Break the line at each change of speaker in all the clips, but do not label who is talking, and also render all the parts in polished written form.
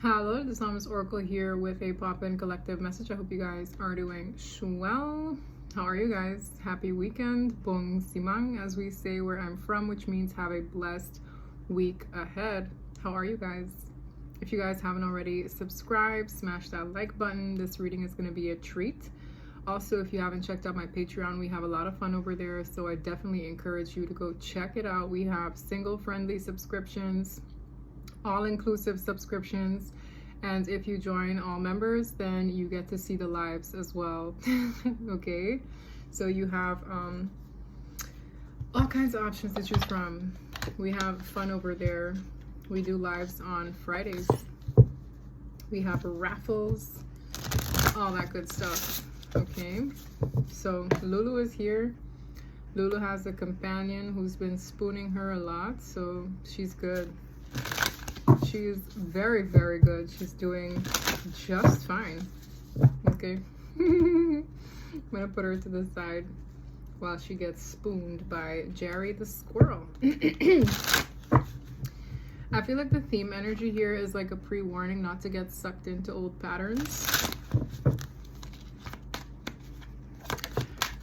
Hello, this is Oracle here with a pop-in collective message. I hope you guys are doing well. How are you guys? Happy weekend. Bong simang, as we say where I'm from, which means have a blessed week ahead. How are you guys? If you guys haven't already subscribed, smash that like button. This reading is going to be a treat. Also, if you haven't checked out my Patreon, we have a lot of fun over there, so I definitely encourage you to go check it out. We have single-friendly subscriptions, all-inclusive subscriptions, and if you join all members, then you get to see the lives as well. Okay, so you have all kinds of options to choose from. We have fun over there. We do lives on Fridays. We have raffles, all that good stuff. Okay, so Lulu is here. Lulu has a companion who's been spooning her a lot, so she's good. She's very, very good. She's doing just fine. Okay. I'm gonna put her to the side while she gets spooned by Jerry the squirrel. I feel like the theme energy here is like a pre-warning not to get sucked into old patterns.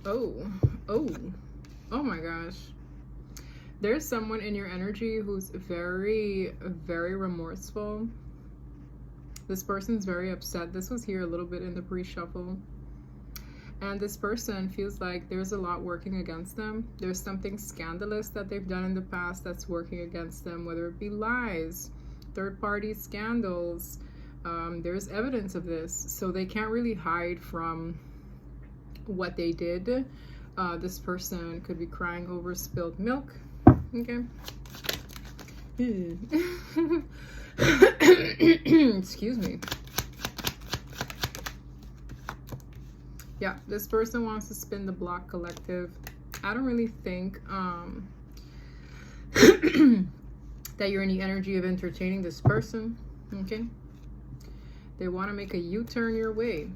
Oh my gosh. There's someone in your energy who's very, very remorseful. This person's very upset. This was here a little bit in the pre-shuffle. And this person feels like there's a lot working against them. There's something scandalous that they've done in the past that's working against them, whether it be lies, third-party scandals. There's evidence of this. So they can't really hide from what they did. This person could be crying over spilled milk. Okay. Excuse me. Yeah, this person wants to spin the block collective. I don't really think that you're in the energy of entertaining this person. Okay. They want to make a U-turn your way,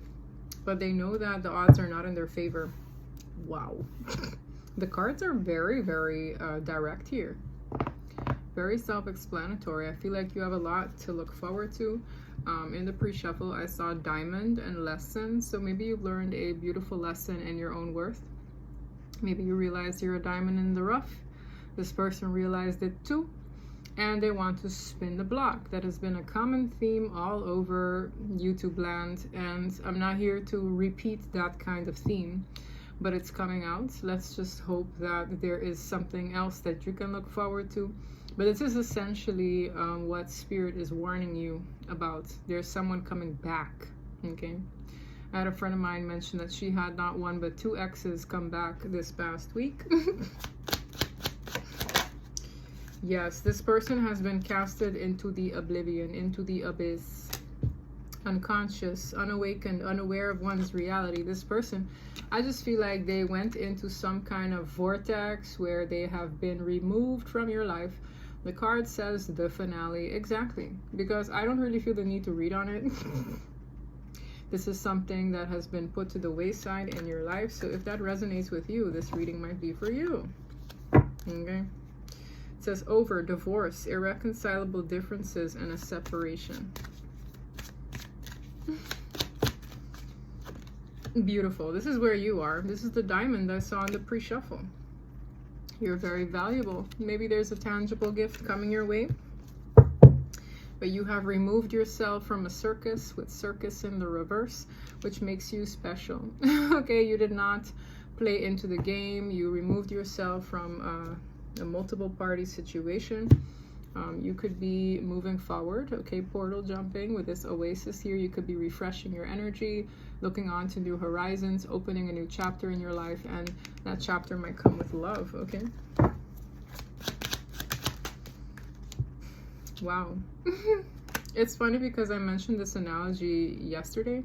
but they know that the odds are not in their favor. Wow. The cards are very, very direct here. Very self-explanatory. I feel like you have a lot to look forward to. In the pre-shuffle, I saw diamond and lesson. So maybe you've learned a beautiful lesson in your own worth. Maybe you realized you're a diamond in the rough. This person realized it too. And they want to spin the block. That has been a common theme all over YouTube land. And I'm not here to repeat that kind of theme, but it's coming out. Let's just hope that there is something else that you can look forward to. But this is essentially what Spirit is warning you about. There's someone coming back, okay? I had a friend of mine mention that she had not one but two exes come back this past week. Yes, this person has been casted into the oblivion, into the abyss. Unconscious, unawakened, unaware of one's reality. This person, I just feel like they went into some kind of vortex where they have been removed from your life. The card says the finale. Exactly, because I don't really feel the need to read on it. This is something that has been put to the wayside in your life, so if that resonates with you, this reading might be for you. Okay. It says over, divorce, irreconcilable differences, and a separation. Beautiful. This is where you are. This is the diamond I saw in the pre-shuffle. You're very valuable. Maybe there's a tangible gift coming your way, but you have removed yourself from a circus with circus in the reverse, which makes you special. Okay, you did not play into the game. You removed yourself from a multiple party situation. You could be moving forward, okay, portal jumping with this oasis here. You could be refreshing your energy, looking on to new horizons, opening a new chapter in your life, and that chapter might come with love, okay? Wow. It's funny because I mentioned this analogy yesterday.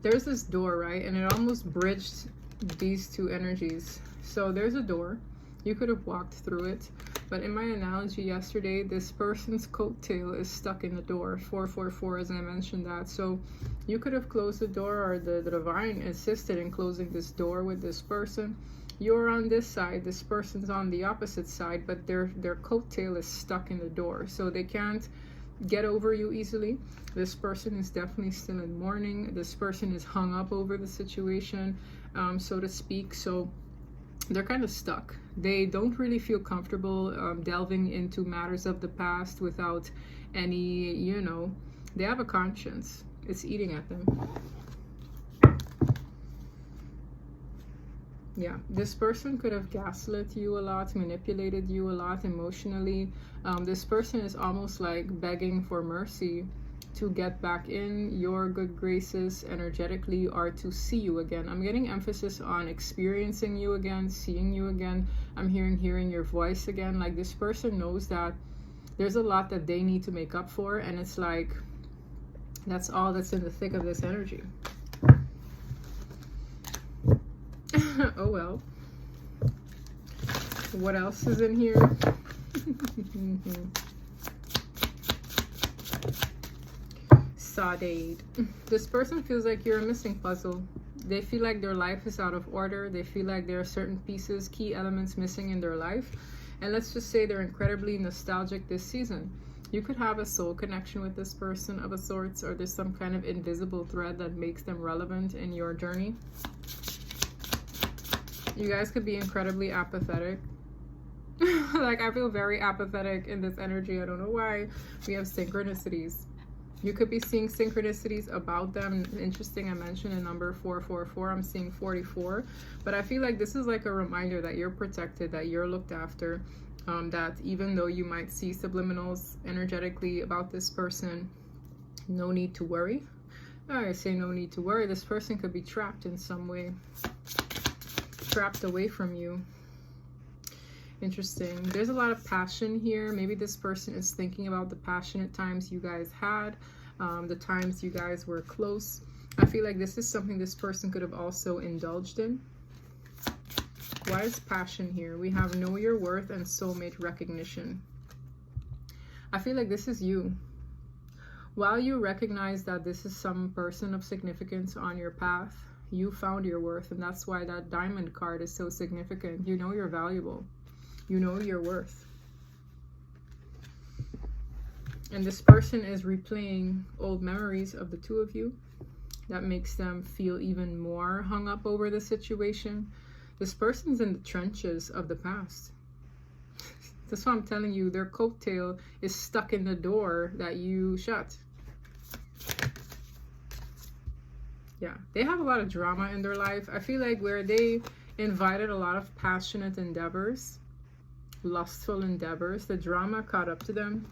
There's this door, right? And it almost bridged these two energies. So there's a door. You could have walked through it. But in my analogy yesterday, this person's coattail is stuck in the door. 444, as I mentioned that. So you could have closed the door, or the divine assisted in closing this door with this person. You're on this side, this person's on the opposite side, but their coattail is stuck in the door. So they can't get over you easily. This person is definitely still in mourning. This person is hung up over the situation, so to speak. So they're kind of stuck. They don't really feel comfortable delving into matters of the past without any, you know, they have a conscience. It's eating at them. Yeah, this person could have gaslit you a lot, manipulated you a lot emotionally. This person is almost like begging for mercy to get back in your good graces energetically, or to see you again. I'm getting emphasis on experiencing you again, seeing you again. I'm hearing your voice again. Like, this person knows that there's a lot that they need to make up for, and it's like that's all that's in the thick of this energy. Oh well. What else is in here? Sauteed. This person feels like you're a missing puzzle. They feel like their life is out of order. They feel like there are certain pieces, key elements missing in their life. And let's just say they're incredibly nostalgic this season. You could have a soul connection with this person of a sorts, or there's some kind of invisible thread that makes them relevant in your journey. You guys could be incredibly apathetic. Like, I feel very apathetic in this energy. I don't know why. We have synchronicities. You could be seeing synchronicities about them. Interesting, I mentioned a number 444. I'm seeing 44. But I feel like this is like a reminder that you're protected, that you're looked after. That even though you might see subliminals energetically about this person, no need to worry. I say no need to worry. This person could be trapped in some way. Trapped away from you. Interesting. There's a lot of passion here. Maybe this person is thinking about the passionate times you guys had, the times you guys were close. I feel like this is something this person could have also indulged in. Why is passion here? We have know your worth and soulmate recognition. I feel like this is you. While you recognize that this is some person of significance on your path, you found your worth, and that's why that diamond card is so significant. You know you're valuable. You know your worth. And this person is replaying old memories of the two of you. That makes them feel even more hung up over the situation. This person's in the trenches of the past. That's why I'm telling you, their coattail is stuck in the door that you shut. Yeah, they have a lot of drama in their life. I feel like where they invited a lot of passionate endeavors, lustful endeavors, the drama caught up to them.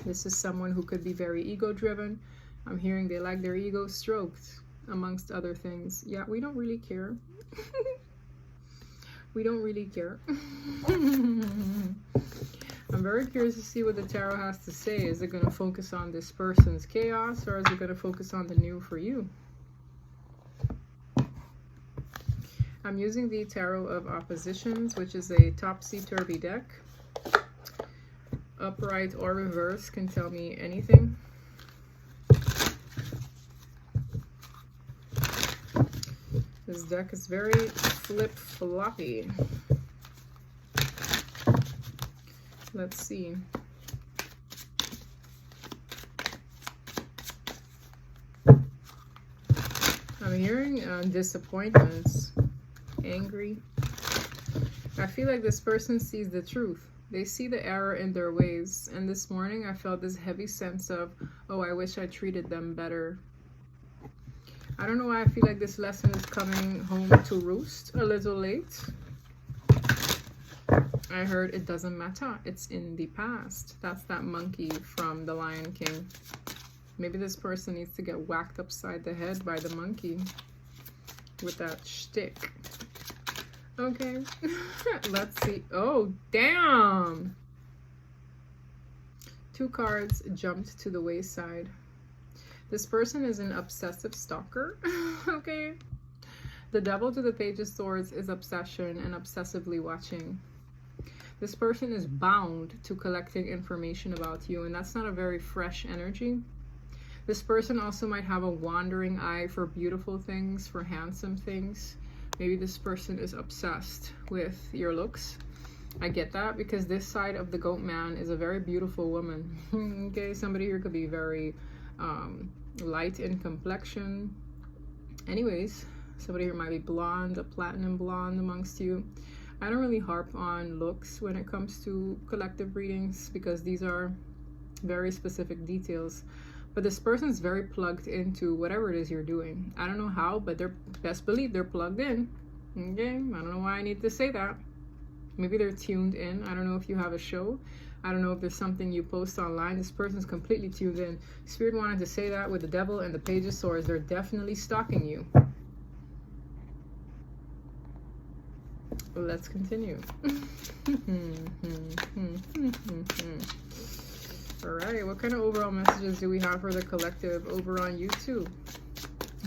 This is someone who could be very ego-driven. I'm hearing they like their ego stroked, amongst other things. Yeah, we don't really care. We don't really care. I'm very curious to see what the tarot has to say. Is it going to focus on this person's chaos, or is it going to focus on the new for you? I'm using the Tarot of Oppositions, which is a topsy-turvy deck. Upright or reverse can tell me anything. This deck is very flip-floppy. Let's see. I'm hearing disappointments. Angry. I feel like this person sees the truth. They see the error in their ways. And this morning I felt this heavy sense of, oh, I wish I treated them better. I don't know why I feel like this lesson is coming home to roost a little late. I heard it doesn't matter. It's in the past. That's that monkey from The Lion King. Maybe this person needs to get whacked upside the head by the monkey with that shtick. Okay, let's see. Oh, damn! 2 cards jumped to the wayside. This person is an obsessive stalker. Okay. The Devil to the Page of Swords is obsession and obsessively watching. This person is bound to collecting information about you, and that's not a very fresh energy. This person also might have a wandering eye for beautiful things, for handsome things. Maybe this person is obsessed with your looks. I get that, because this side of the goat man is a very beautiful woman. Okay, somebody here could be very light in complexion. Anyways, somebody here might be blonde, a platinum blonde amongst you. I don't really harp on looks when it comes to collective readings, because these are very specific details. But this person's very plugged into whatever it is you're doing. I don't know how, but they're, best believe they're plugged in. Okay, I don't know why I need to say that. Maybe they're tuned in. I don't know if you have a show. I don't know if there's something you post online. This person's completely tuned in. Spirit wanted to say that with the devil and the page of swords. They're definitely stalking you. Let's continue. All right, what kind of overall messages do we have for the collective over on YouTube?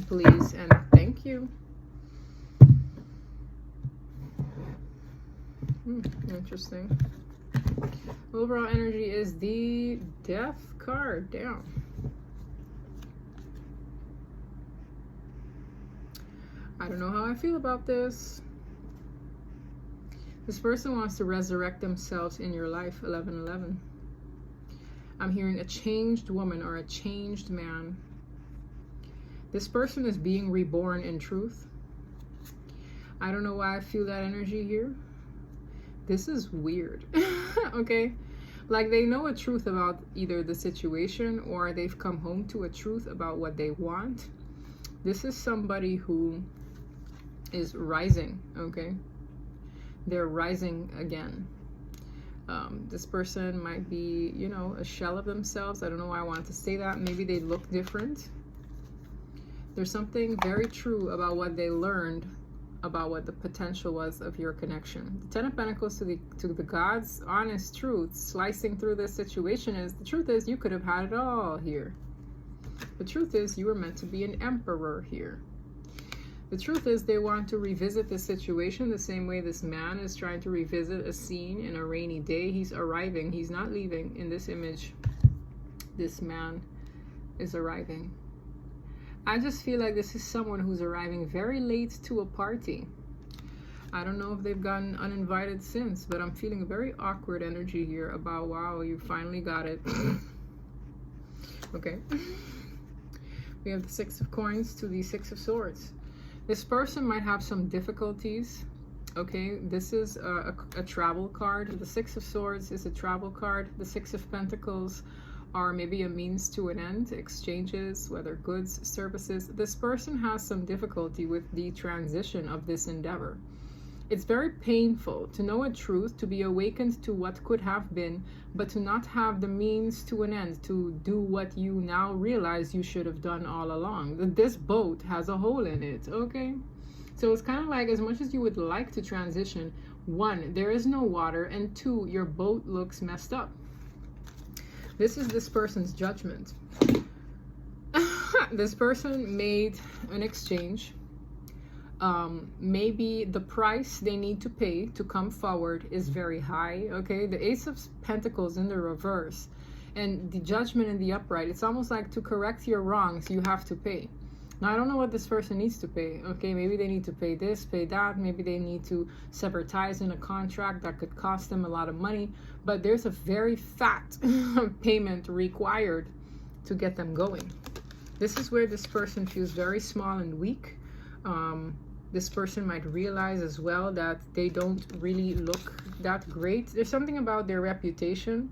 Please and thank you. Interesting. Overall energy is the Death card. Down. I don't know how I feel about this. This person wants to resurrect themselves in your life. 1111. I'm hearing a changed woman or a changed man. This person is being reborn in truth. I don't know why I feel that energy here. This is weird. Okay, like they know a truth about either the situation, or they've come home to a truth about what they want. This is somebody who is rising. Okay, they're rising again. This person might be, you know, a shell of themselves. I don't know why I wanted to say that. Maybe they look different. There's something very true about what they learned about what the potential was of your connection. The Ten of Pentacles to the God's honest truth slicing through this situation is, the truth is you could have had it all here. The truth is you were meant to be an emperor here. The truth is they want to revisit the situation the same way this man is trying to revisit a scene in a rainy day. He's arriving. He's not leaving. In this image, this man is arriving. I just feel like this is someone who's arriving very late to a party. I don't know if they've gotten uninvited since, but I'm feeling a very awkward energy here about, wow, you finally got it. Okay. We have the Six of Coins to the Six of Swords. This person might have some difficulties. Okay, this is a travel card. The Six of Swords is a travel card. The Six of Pentacles are maybe a means to an end, exchanges, whether goods, services. This person has some difficulty with the transition of this endeavor. It's very painful to know a truth, to be awakened to what could have been, but to not have the means to an end, to do what you now realize you should have done all along. This boat has a hole in it, okay? So it's kind of like, as much as you would like to transition, one, there is no water, and two, your boat looks messed up. This is this person's judgment. This person made an exchange. Maybe the price they need to pay to come forward is very high. Okay, the Ace of Pentacles in the reverse and the Judgment in the upright. It's almost like, to correct your wrongs you have to pay. Now I don't know what this person needs to pay. Okay, maybe they need to pay this, pay that. Maybe they need to sever ties in a contract that could cost them a lot of money, but there's a very fat payment required to get them going. This is where this person feels very small and weak. This person might realize as well that they don't really look that great. There's something about their reputation.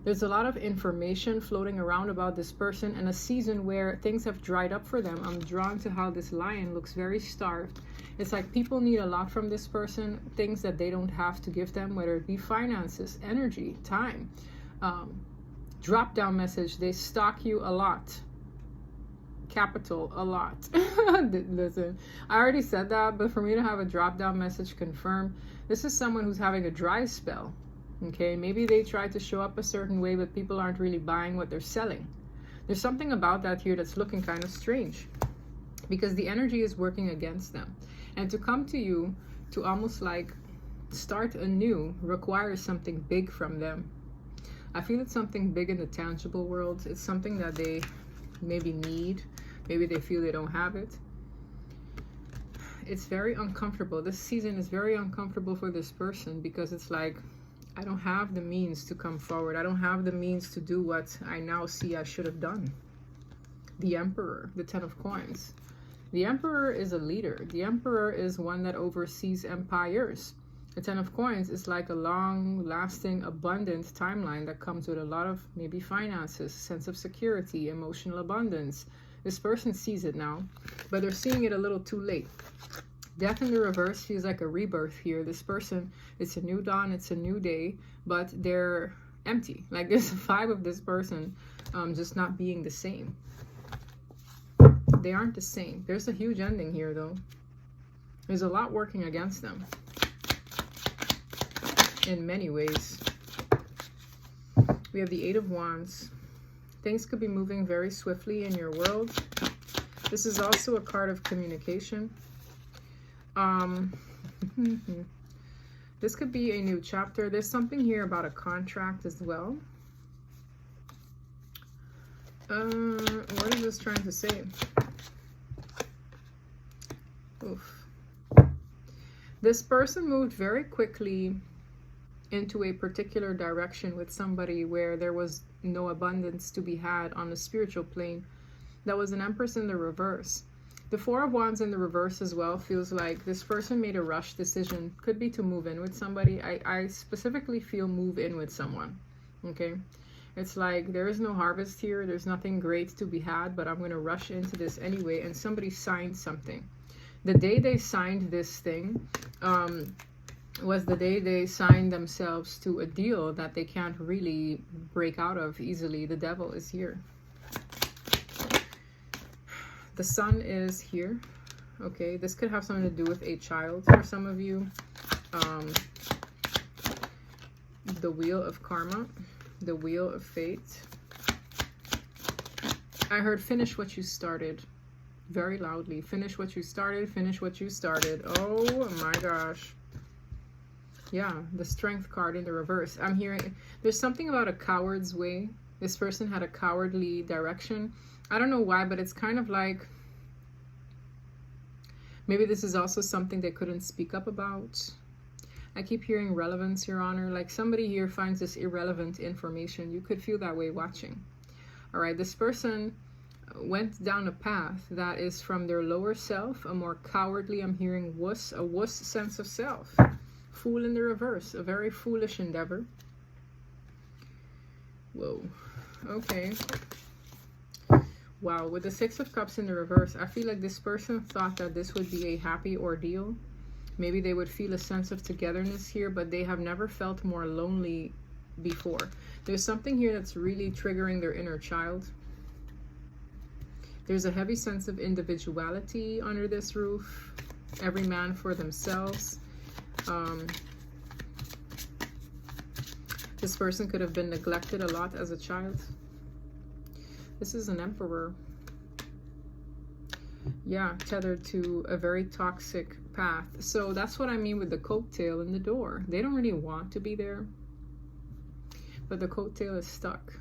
There's a lot of information floating around about this person, and a season where things have dried up for them. I'm drawn to how this lion looks very starved. It's like people need a lot from this person, things that they don't have to give them, whether it be finances, energy, time. Drop down message, they stalk you a lot. Capital, a lot. Listen, I already said that, but for me to have a drop down message confirm, this is someone who's having a dry spell. Okay, maybe they try to show up a certain way, but people aren't really buying what they're selling. There's something about that here that's looking kind of strange, because the energy is working against them. And to come to you, to almost like start anew, requires something big from them. I feel it's something big in the tangible world. It's something that they maybe need. Maybe they feel they don't have it. it's very uncomfortable. This season is very uncomfortable for this person because it's like, I don't have the means to come forward. I don't have the means to do what I now see I should have done. The Emperor, the 10 of Coins. The Emperor is a leader. The Emperor is one that oversees empires. The 10 of Coins is like a long-lasting, abundant timeline that comes with a lot of maybe finances, sense of security, emotional abundance. This person sees it now, but they're seeing it a little too late. Death in the reverse feels like a rebirth here. This person, it's a new dawn, it's a new day, but they're empty. Like there's a vibe of this person just not being the same. They aren't the same. There's a huge ending here though. There's a lot working against them in many ways. We have the 8 of Wands. Things could be moving very swiftly in your world. This is also a card of communication. This could be a new chapter. There's something here about a contract as well. What is this trying to say? Oof. This person moved very quickly into a particular direction with somebody where there was no abundance to be had on the spiritual plane. That was an Empress in the reverse. The 4 of Wands in the reverse as well feels like this person made a rush decision. Could be to move in with somebody. I specifically feel move in with someone. Okay. It's like there is no harvest here. There's nothing great to be had, but I'm going to rush into this anyway. And somebody signed something. The day they signed this thing was the day they signed themselves to a deal that they can't really break out of easily. The Devil is here. The Sun is here. Okay, this could have something to do with a child for some of you. The Wheel of Karma. The Wheel of Fate. I heard finish what you started very loudly. Finish what you started. Finish what you started. Oh my gosh. Yeah, the Strength card in the reverse. I'm hearing there's something about a coward's way. This person had a cowardly direction. I don't know why, but it's kind of like maybe this is also something they couldn't speak up about. I keep hearing relevance, Your Honor. Like somebody here finds this irrelevant information. You could feel that way watching. All right, this person went down a path that is from their lower self, a more cowardly, I'm hearing wuss, a wuss sense of self. Fool in the reverse, a very foolish endeavor. Whoa, okay. Wow, with the 6 of Cups in the reverse, I feel like this person thought that this would be a happy ordeal. Maybe they would feel a sense of togetherness here, but they have never felt more lonely before. There's something here that's really triggering their inner child. There's a heavy sense of individuality under this roof. Every man for themselves. This person could have been neglected a lot as a child. This is an Emperor. Yeah, tethered to a very toxic path. So that's what I mean with the coattail in the door. They don't really want to be there, but the coattail is stuck.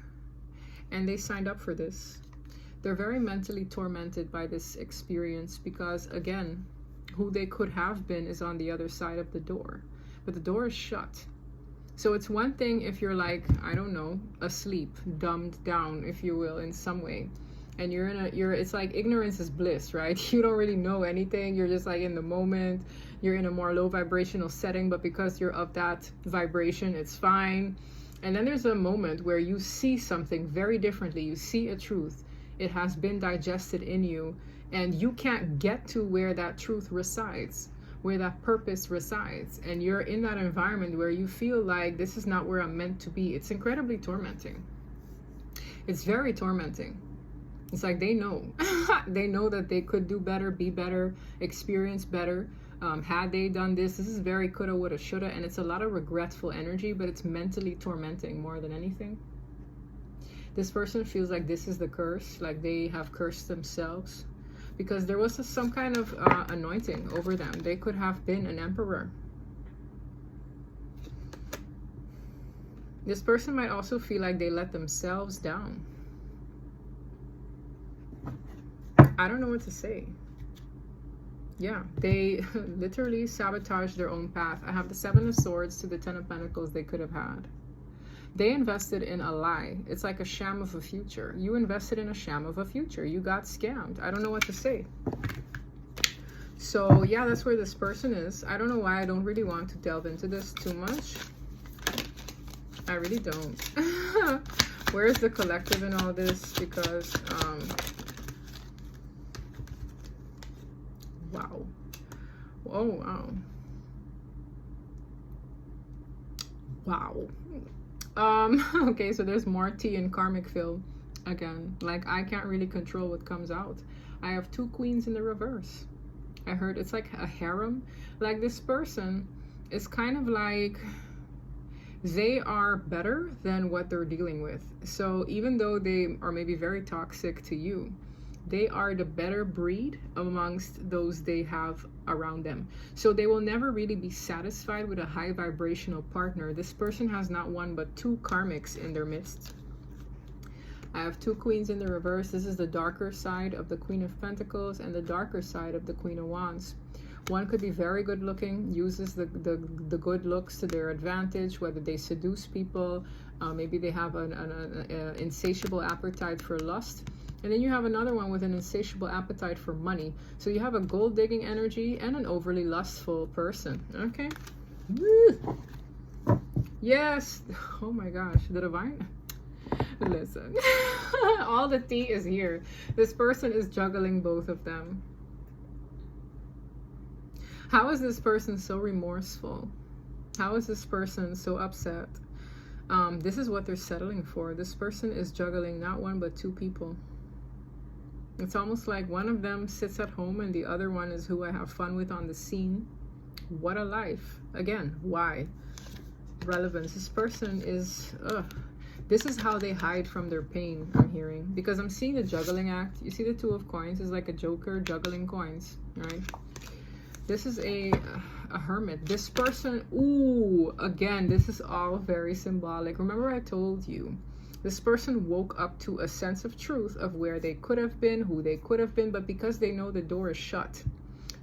And they signed up for this. They're very mentally tormented by this experience because, again, who they could have been is on the other side of the door. But the door is shut. So it's one thing if you're like, I don't know, asleep, dumbed down, if you will, in some way. And it's like ignorance is bliss, right? You don't really know anything. You're just like in the moment. You're in a more low vibrational setting, but because you're of that vibration, it's fine. And then there's a moment where you see something very differently. You see a truth. It has been digested in you, and you can't get to where that truth resides, where that purpose resides. And you're in that environment where you feel like this is not where I'm meant to be. It's incredibly tormenting. It's very tormenting. It's like they know. They know that they could do better, be better, experience better. Had they done this is very coulda, woulda, shoulda, and it's a lot of regretful energy, but it's mentally tormenting more than anything. This person feels like this is the curse, like they have cursed themselves, because there was some kind of anointing over them. They could have been an emperor. This person might also feel like they let themselves down. I don't know what to say. Yeah, they literally sabotage their own path. I have the Seven of Swords to the Ten of Pentacles they could have had. They invested in a lie. It's like a sham of a future. You invested in a sham of a future. You got scammed. I don't know what to say. So yeah, that's where this person is. I don't know why I don't really want to delve into this too much. I really don't. Where is the collective in all this? Because wow. Oh wow. Wow. Okay, so there's more tea in karmic fill again. Like, I can't really control what comes out. I have 2 queens in the reverse. I heard it's like a harem. Like, this person is kind of like, they are better than what they're dealing with. So even though they are maybe very toxic to you, they are the better breed amongst those they have around them. So they will never really be satisfied with a high vibrational partner. This person has not 1 but 2 karmics in their midst. I have 2 queens in the reverse. This is the darker side of the Queen of Pentacles and the darker side of the Queen of Wands. One could be very good looking, uses the good looks to their advantage, whether they seduce people, maybe they have an insatiable appetite for lust. And then you have another one with an insatiable appetite for money. So you have a gold digging energy and an overly lustful person. Okay. Woo. Yes. Oh my gosh. The divine. Listen. All the tea is here. This person is juggling both of them. How is this person so remorseful? How is this person so upset? This is what they're settling for. This person is juggling not 1 but 2 people. It's almost like one of them sits at home and the other one is who I have fun with on the scene. What a life. Again, why? Relevance. This person is, this is how they hide from their pain, I'm hearing. Because I'm seeing the juggling act. You see the 2 of coins is like a joker juggling coins, right? This is a hermit. This person, ooh, again, this is all very symbolic. Remember I told you, this person woke up to a sense of truth of where they could have been, who they could have been, but because they know the door is shut,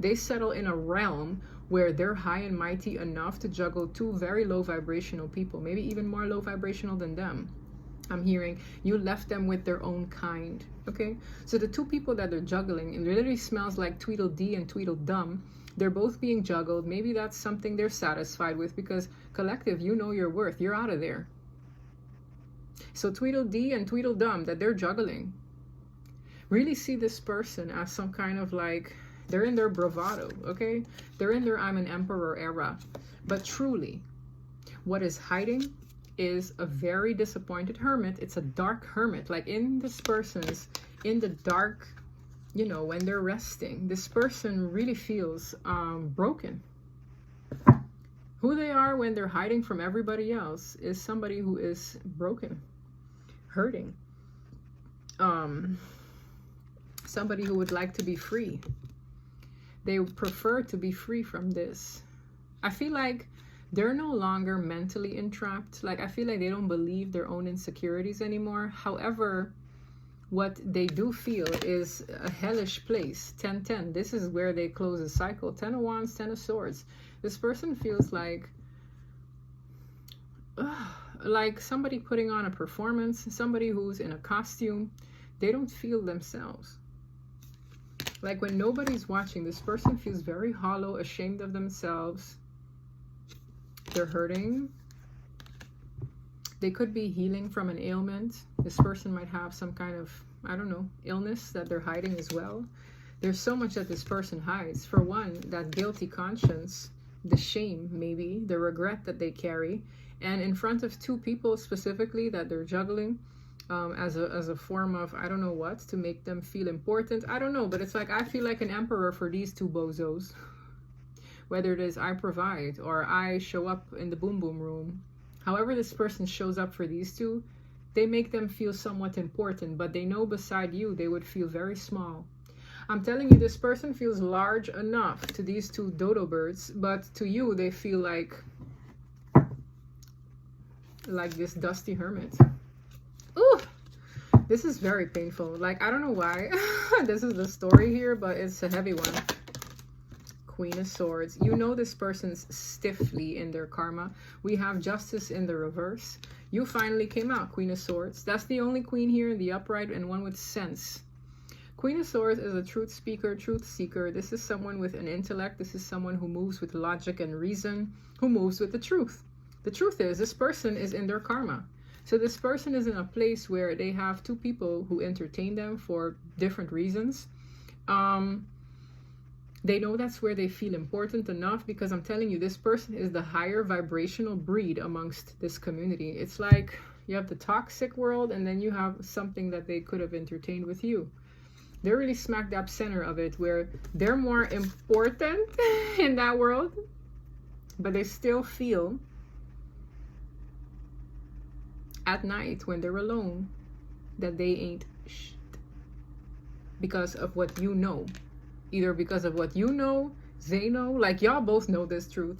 they settle in a realm where they're high and mighty enough to juggle 2 very low vibrational people, maybe even more low vibrational than them. I'm hearing you left them with their own kind. Okay, so the 2 people that they're juggling, it literally smells like Tweedledee and Tweedledum. They're both being juggled. Maybe that's something they're satisfied with, because collective, you know your worth. You're out of there. So Tweedledee and Tweedledum that they're juggling, really see this person as some kind of like, they're in their bravado, okay? They're in their I'm an emperor era. But truly, what is hiding is a very disappointed hermit. It's a dark hermit. Like in this person's, in the dark, you know, when they're resting, this person really feels broken. Who they are when they're hiding from everybody else is somebody who is broken, hurting. Somebody who would like to be free. They prefer to be free from this. I feel like they're no longer mentally entrapped. Like, I feel like they don't believe their own insecurities anymore. However, what they do feel is a hellish place. 10-10. This is where they close a cycle. 10 of Wands, 10 of Swords. This person feels like somebody putting on a performance, somebody who's in a costume. They don't feel themselves. Like when nobody's watching, this person feels very hollow, ashamed of themselves. They're hurting. They could be healing from an ailment. This person might have some kind of, I don't know, illness that they're hiding as well. There's so much that this person hides. For one, that guilty conscience, the shame, maybe, the regret that they carry. And in front of 2 people specifically that they're juggling, as a form of, I don't know what, to make them feel important. I don't know, but it's like, I feel like an emperor for these 2 bozos. Whether it is I provide or I show up in the boom boom room. However this person shows up for these 2, they make them feel somewhat important, but they know beside you they would feel very small. I'm telling you, this person feels large enough to these 2 dodo birds, but to you they feel like this dusty hermit. Ooh, this is very painful. Like, I don't know why this is the story here, but it's a heavy one. Queen of Swords. You know this person's stiffly in their karma. We have Justice in the reverse. You finally came out, Queen of Swords. That's the only queen here in the upright and one with sense. Queen of Swords is a truth speaker, truth seeker. This is someone with an intellect. This is someone who moves with logic and reason, who moves with the truth. The truth is, this person is in their karma. So this person is in a place where they have two people who entertain them for different reasons. They know that's where they feel important enough, because I'm telling you, this person is the higher vibrational breed amongst this community. It's like you have the toxic world, and then you have something that they could have entertained with you. They're really smack dab center of it, where they're more important in that world, but they still feel at night when they're alone that they ain't shit because of what you know. Either because of what you know, they know, like y'all both know this truth.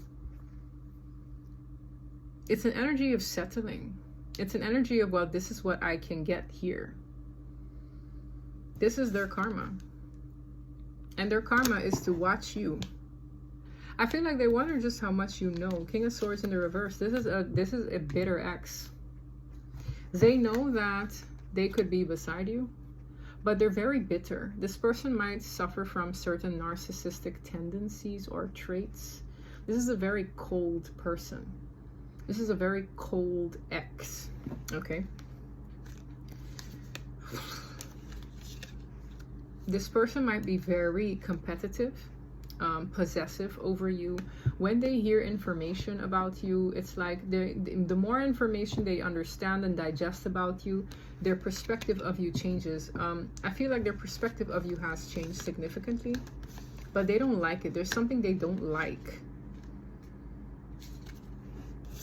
It's an energy of settling. It's an energy of, well, this is what I can get here. This is their karma. And their karma is to watch you. I feel like they wonder just how much you know. King of Swords in the reverse. This is a bitter ex. They know that they could be beside you, but they're very bitter. This person might suffer from certain narcissistic tendencies or traits. This is a very cold person. This is a very cold ex. Okay. This person might be very competitive, possessive over you. When they hear information about you, it's like the more information they understand and digest about you, their perspective of you changes. I feel like their perspective of you has changed significantly, but they don't like it. There's something they don't like.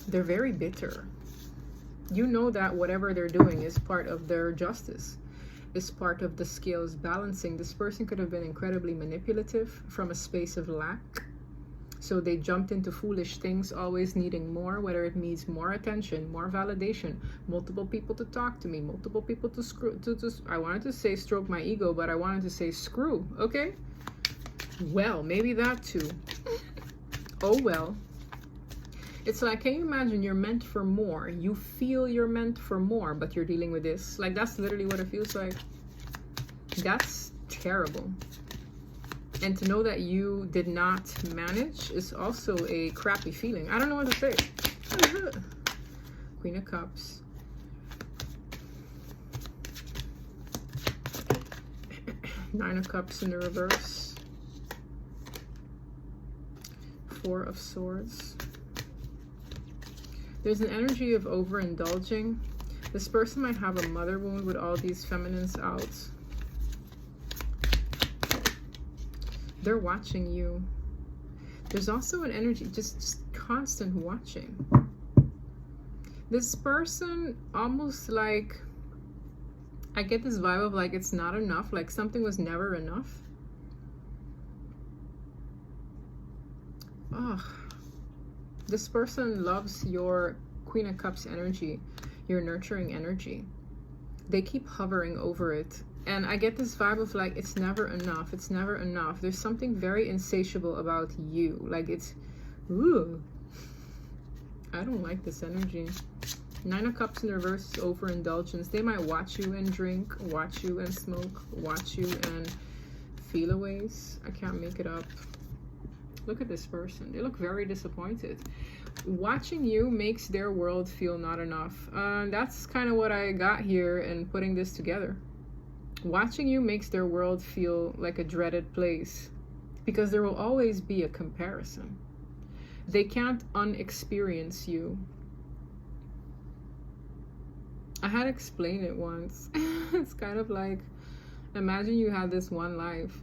They're very bitter. You know that whatever they're doing is part of their justice, is part of the scales balancing. This person could have been incredibly manipulative from a space of lack. So they jumped into foolish things, always needing more, whether it means more attention, more validation, multiple people to talk to me, multiple people to screw, I wanted to say stroke my ego, but I wanted to say screw, okay? Well, maybe that too. Oh well. It's like, can you imagine you're meant for more? You feel you're meant for more, but you're dealing with this. Like, that's literally what it feels like. That's terrible. And to know that you did not manage is also a crappy feeling. I don't know what to say. Queen of Cups. Nine of Cups in the reverse. Four of Swords. There's an energy of overindulging. This person might have a mother wound with all these feminines out. They're watching you. There's also an energy, just constant watching. This person almost like, I get this vibe of like it's not enough, like something was never enough. Oh, this person loves your Queen of Cups energy, your nurturing energy. They keep hovering over it. And I get this vibe of like, it's never enough. It's never enough. There's something very insatiable about you. Like it's, ooh, I don't like this energy. Nine of Cups in the reverse is overindulgence. They might watch you and drink, watch you and smoke, watch you and feel aways. I can't make it up. Look at this person. They look very disappointed. Watching you makes their world feel not enough. That's kind of what I got here in putting this together. Watching you makes their world feel like a dreaded place, because there will always be a comparison. They can't unexperience you. I had to explain it once. It's kind of like, imagine you had this one life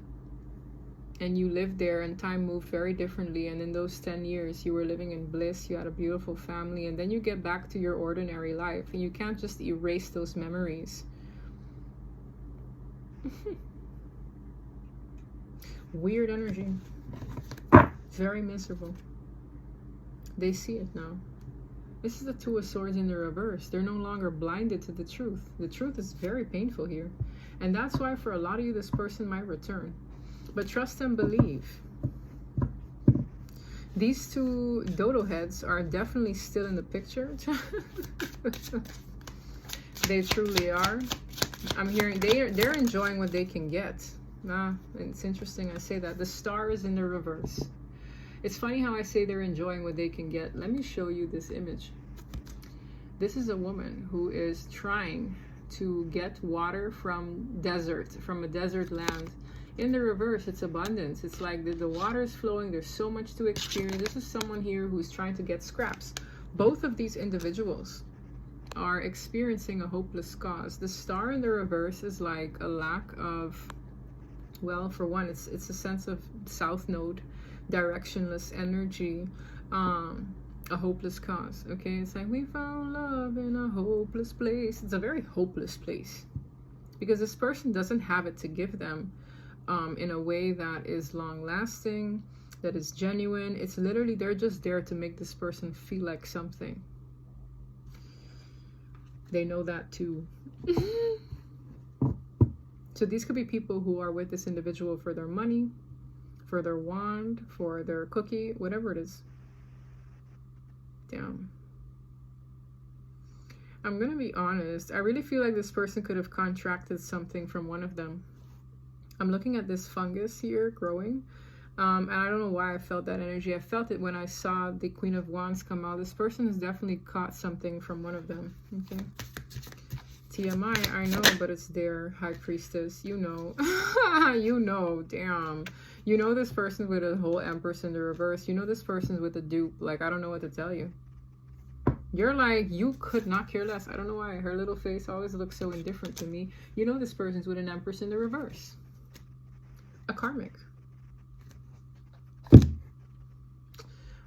and you lived there and time moved very differently, and in those 10 years you were living in bliss, you had a beautiful family, and then you get back to your ordinary life and you can't just erase those memories. Weird energy. It's very miserable. They see it now. This is the Two of Swords in the reverse. They're no longer blinded to the truth. The truth is very painful here. And that's why for a lot of you, this person might return. But trust and believe. These two dodo heads are definitely still in the picture. They truly are. I'm hearing they're enjoying what they can get. It's interesting I say that. The star is in the reverse. It's funny how I say they're enjoying what they can get. Let me show you this image. This is a woman who is trying to get water from a desert land. In the reverse, it's abundance. It's like the water is flowing. There's so much to experience. This is someone here who's trying to get scraps. Both of these individuals are experiencing a hopeless cause. The star in the reverse is like a lack of, well, for one, it's a sense of south node, directionless energy, a hopeless cause. Okay, it's like we found love in a hopeless place. It's a very hopeless place because this person doesn't have it to give them in a way that is long lasting, that is genuine. It's literally, they're just there to make this person feel like something. They know that too. So these could be people who are with this individual for their money, for their wand, for their cookie, whatever it is. Damn. I'm gonna be honest. I really feel like this person could have contracted something from one of them. I'm looking at this fungus here growing. And I don't know why I felt that energy. I felt it when I saw the Queen of Wands come out. This person has definitely caught something from one of them. Okay. TMI, I know, but it's their High Priestess. You know. You know, damn. You know this person with a whole Empress in the reverse. You know this person's with a dupe. Like, I don't know what to tell you. You're like, you could not care less. I don't know why. Her little face always looks so indifferent to me. You know this person's with an Empress in the reverse. A karmic.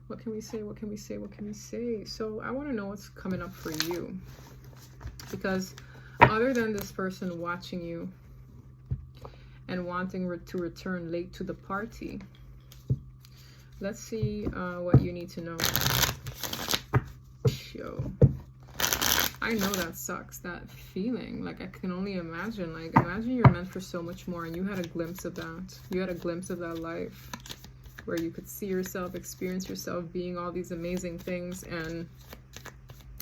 What can we say? What can we say? What can we say? So I want to know what's coming up for you. Because other than this person watching you and wanting to return late to the party, let's see what you need to know. Yo, I know that sucks, that feeling. Like, I can only imagine. Like, imagine you're meant for so much more and you had a glimpse of that. You had a glimpse of that life where you could see yourself, experience yourself being all these amazing things, and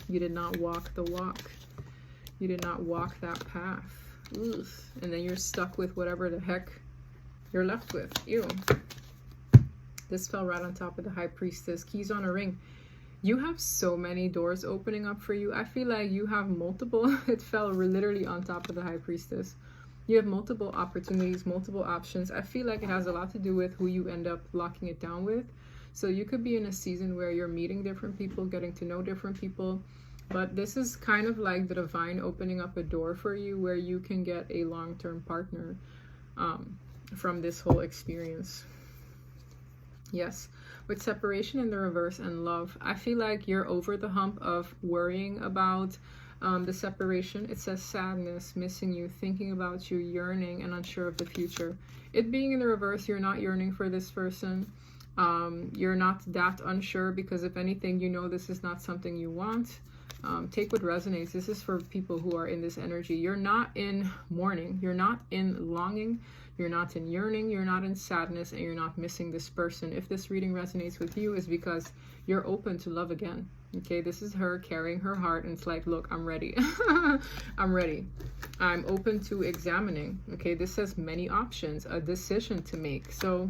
you did not walk the walk. You did not walk that path. Ugh. And then you're stuck with whatever the heck you're left with. Ew. This fell right on top of the High Priestess. Keys on a ring. You have so many doors opening up for you. I feel like you have multiple. It fell literally on top of the High Priestess. You have multiple opportunities, multiple options. I feel like it has a lot to do with who you end up locking it down with. So you could be in a season where you're meeting different people, getting to know different people. But this is kind of like the divine opening up a door for you where you can get a long-term partner from this whole experience. Yes. With separation in the reverse and love, I feel like you're over the hump of worrying about the separation. It says sadness, missing you, thinking about you, yearning, and unsure of the future. It being in the reverse, you're not yearning for this person. You're not that unsure because if anything, you know this is not something you want. Take what resonates. This is for people who are in this energy. You're not in mourning. You're not in longing. You're not in yearning. You're not in sadness, and you're not missing this person. If this reading resonates with you, is because you're open to love again. Okay, this is her carrying her heart, and it's like, look, I'm ready. I'm ready. I'm open to examining. Okay, this says many options, a decision to make. So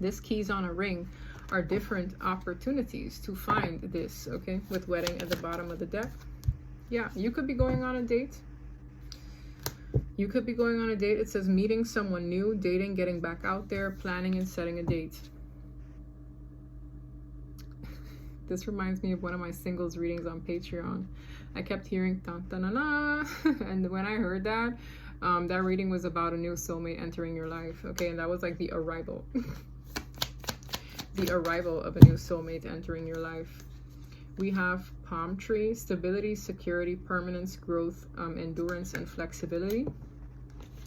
this keys on a ring are different opportunities to find this. Okay, with wedding at the bottom of the deck. Yeah, you could be going on a date. You could be going on a date. It says meeting someone new, dating, getting back out there, planning and setting a date. This reminds me of one of my singles readings on Patreon. I kept hearing ta ta na na, and when I heard that, that reading was about a new soulmate entering your life. Okay, and that was like the arrival. The arrival of a new soulmate entering your life. We have palm tree, stability, security, permanence, growth, endurance, and flexibility.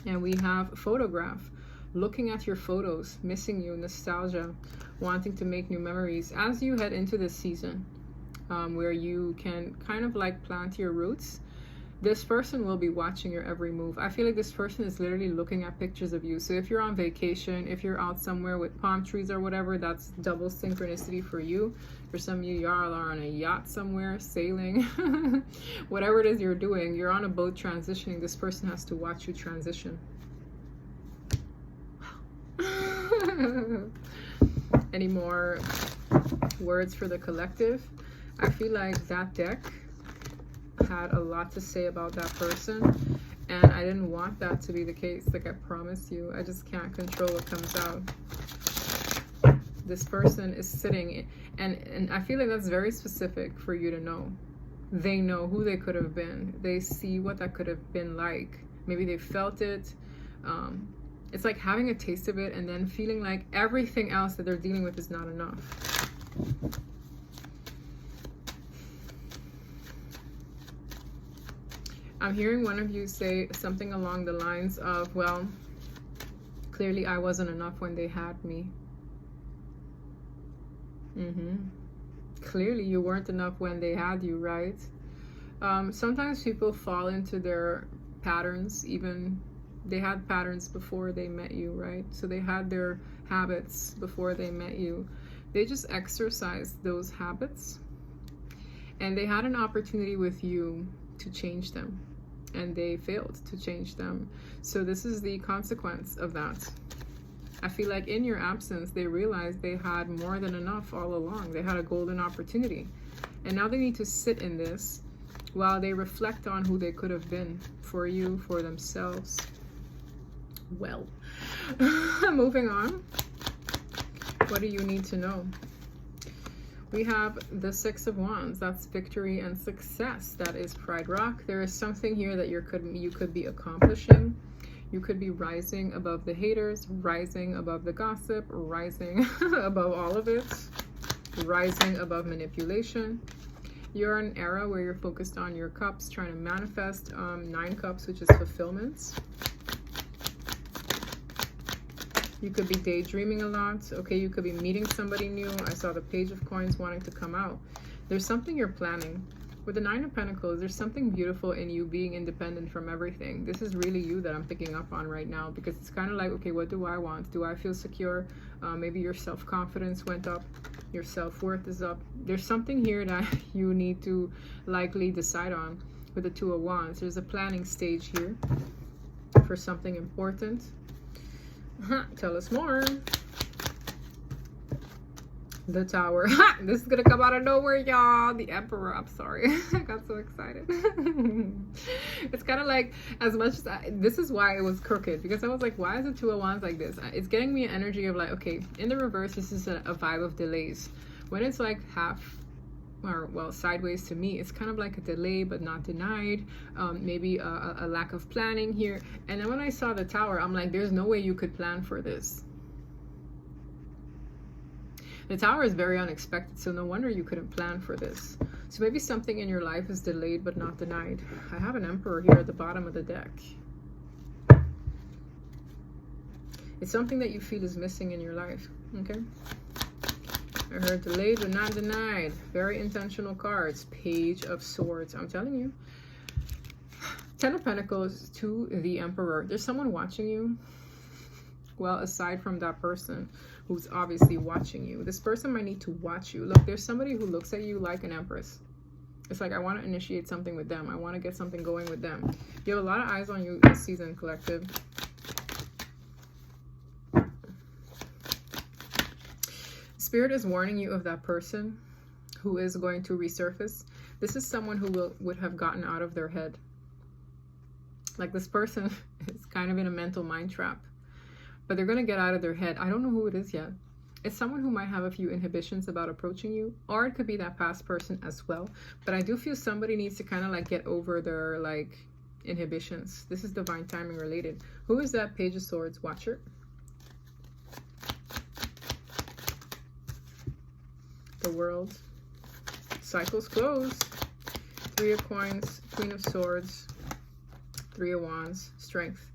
And we have photograph, looking at your photos, missing you, nostalgia, wanting to make new memories. As you head into this season, where you can kind of like plant your roots, This person will be watching your every move. I feel like this person is literally looking at pictures of you. So if you're on vacation, if you're out somewhere with palm trees or whatever, that's double synchronicity for you. For some of you, y'all are on a yacht somewhere, sailing. Whatever it is you're doing, you're on a boat transitioning. This person has to watch you transition. Any more words for the collective? I feel like that deck had a lot to say about that person, and I didn't want that to be the case. Like, I promise you, I just can't control what comes out. This person is sitting, and I feel like that's very specific for you to know. They know who they could have been. They see what that could have been like. Maybe they felt it. It's like having a taste of it and then feeling like everything else that they're dealing with is not enough. I'm hearing one of you say something along the lines of, well, clearly I wasn't enough when they had me. Clearly you weren't enough when they had you, right? Sometimes people fall into their patterns. Even they had patterns before they met you, right? So they had their habits before they met you. They just exercised those habits, and they had an opportunity with you to change them, and they failed to change them. So this is the consequence of that. I feel like in your absence, they realized they had more than enough all along. They had a golden opportunity, and now they need to sit in this while they reflect on who they could have been for you, for themselves. Well, moving on. What do you need to know? We have the Six of Wands. That's victory and success. That is Pride Rock. There is something here that you could be accomplishing. You could be rising above the haters, rising above the gossip, rising above all of it, rising above manipulation. You're in an era where you're focused on your cups, trying to manifest 9 cups, which is fulfillment. You could be daydreaming a lot. Okay, you could be meeting somebody new. I saw the Page of Coins wanting to come out. There's something you're planning. With the 9 of Pentacles, there's something beautiful in you being independent from everything. This is really you that I'm picking up on right now, because it's kind of like, okay, what do I want? Do I feel secure? Maybe your self-confidence went up. Your self-worth is up. There's something here that you need to likely decide on with the Two of Wands. There's a planning stage here for something important. Tell us more. The Tower. This is gonna come out of nowhere, y'all. The Emperor. I'm sorry. I got so excited. It's kind of like, as much as this is why it was crooked, because I was like, why is the Two of Wands like this? It's getting me an energy of like, okay, in the reverse, this is a vibe of delays. When it's like half, or well, sideways, to me, it's kind of like a delay but not denied. Maybe a lack of planning here. And then when I saw the Tower, I'm like, there's no way you could plan for this. The Tower is very unexpected, so no wonder you couldn't plan for this. So maybe something in your life is delayed but not denied. I have an Emperor here at the bottom of the deck. It's something that you feel is missing in your life, okay? I heard delayed but not denied. Very intentional cards. Page of Swords. I'm telling you. 10 of Pentacles to the Emperor. There's someone watching you. Well, aside from that person who's obviously watching you, this person might need to watch you. Look, there's somebody who looks at you like an Empress. It's like, I want to initiate something with them. I want to get something going with them. You have a lot of eyes on you this season, collective. Spirit is warning you of that person who is going to resurface. This is someone who would have gotten out of their head. Like, this person is kind of in a mental mind trap, but they're going to get out of their head. I don't know who it is yet. It's someone who might have a few inhibitions about approaching you, or it could be that past person as well. But I do feel somebody needs to kind of like get over their like inhibitions. This is divine timing related. Who is that Page of Swords watcher? The World. Cycles close. 3 of Coins, Queen of Swords, 3 of Wands, Strength.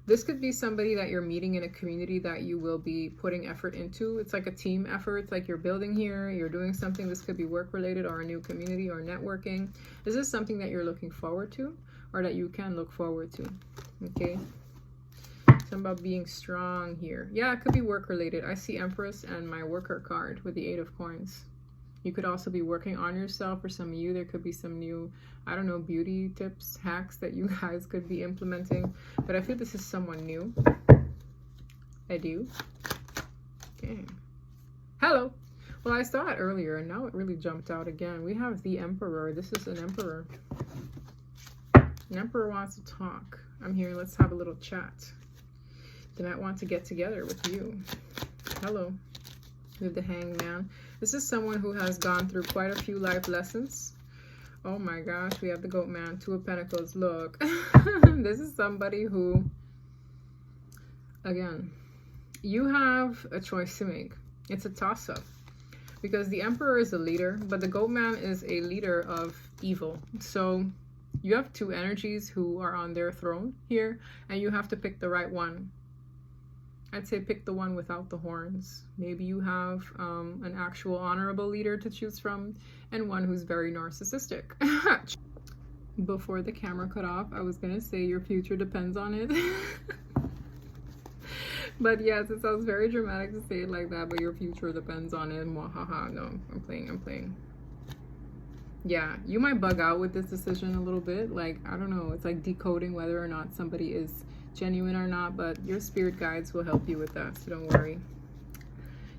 This could be somebody that you're meeting in a community that you will be putting effort into. It's like a team effort. It's like you're building here, you're doing something. This could be work related or a new community or networking. This is something that you're looking forward to, or that you can look forward to. Okay, something about being strong here. Yeah, it could be work related. I see Empress and my worker card with the 8 of coins. You could also be working on yourself. For some of you, there could be some new, I don't know, beauty tips, hacks that you guys could be implementing. But I feel this is someone new. I do. Okay. Hello. Well, I saw it earlier, and now it really jumped out again. We have the Emperor. This is an Emperor. An Emperor wants to talk. I'm here. Let's have a little chat. They might want to get together with you. Hello. We have the Hangman. This is someone who has gone through quite a few life lessons. Oh my gosh, we have the Goat Man, 2 of Pentacles. Look, this is somebody who, again, you have a choice to make. It's a toss-up because the Emperor is a leader, but the Goat Man is a leader of evil. So you have 2 energies who are on their throne here, and you have to pick the right one. I'd say pick the one without the horns. Maybe you have an actual honorable leader to choose from and one who's very narcissistic. Before the camera cut off, I was going to say your future depends on it. But yes, it sounds very dramatic to say it like that, but your future depends on it. Mwahaha. No, I'm playing. Yeah, you might bug out with this decision a little bit. Like, I don't know. It's like decoding whether or not somebody is genuine or not, but your spirit guides will help you with that, so don't worry.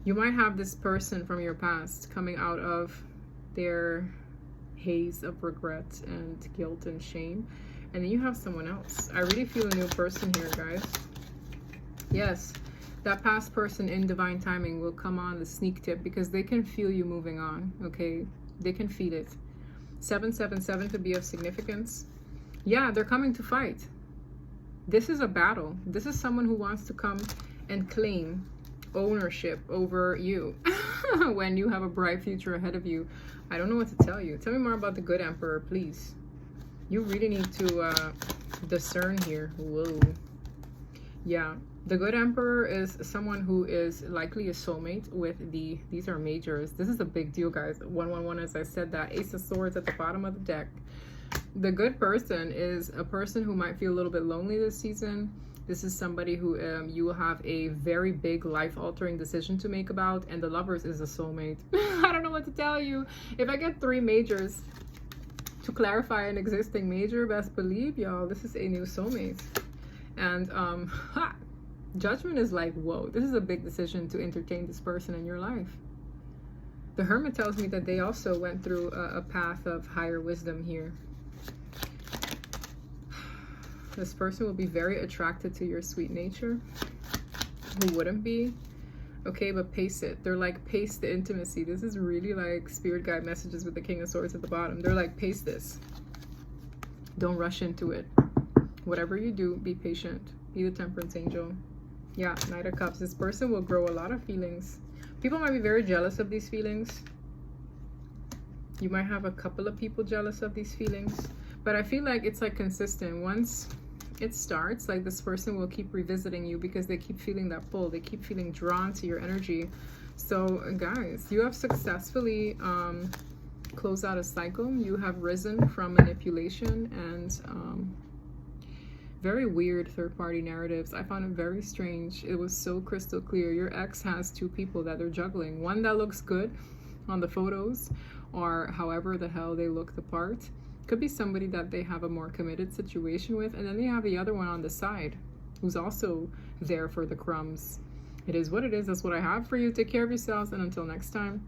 You might have this person from your past coming out of their haze of regret and guilt and shame, and then you have someone else. I really feel a new person here, guys. Yes, that past person in divine timing will come on the sneak tip because they can feel you moving on. Okay, they can feel it. 777 could be of significance. Yeah, they're coming to fight. This is a battle. This is someone who wants to come and claim ownership over you when you have a bright future ahead of you. I don't know what to tell you. Tell me more about the good Emperor, please. You really need to discern here. Whoa. Yeah, the good Emperor is someone who is likely a soulmate with these are majors. This is a big deal, guys. 111, as I said, that Ace of Swords at the bottom of the deck. The good person is a person who might feel a little bit lonely this season. This is somebody who you will have a very big life-altering decision to make about, and the Lovers is a soulmate. I don't know what to tell you. If I get 3 majors to clarify an existing major, best believe, y'all, this is a new soulmate. And Judgment is like, whoa, this is a big decision to entertain this person in your life. The Hermit tells me that they also went through a path of higher wisdom here. This person will be very attracted to your sweet nature. Who wouldn't be? Okay, but pace it. They're like, pace the intimacy. This is really like spirit guide messages with the King of Swords at the bottom. They're like, pace this. Don't rush into it. Whatever you do, be patient. Be the Temperance Angel. Yeah, Knight of Cups. This person will grow a lot of feelings. People might be very jealous of these feelings. You might have a couple of people jealous of these feelings. But I feel like it's like consistent. Once it starts, like this person will keep revisiting you because they keep feeling that pull. They keep feeling drawn to your energy. So guys, you have successfully closed out a cycle. You have risen from manipulation and very weird third-party narratives. I found it very strange. It was so crystal clear. Your ex has 2 people that they're juggling. One that looks good on the photos, or however the hell they look the part. Could be somebody that they have a more committed situation with, and then they have the other one on the side who's also there for the crumbs. It is what it is. That's what I have for you. Take care of yourselves, and until next time,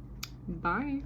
bye.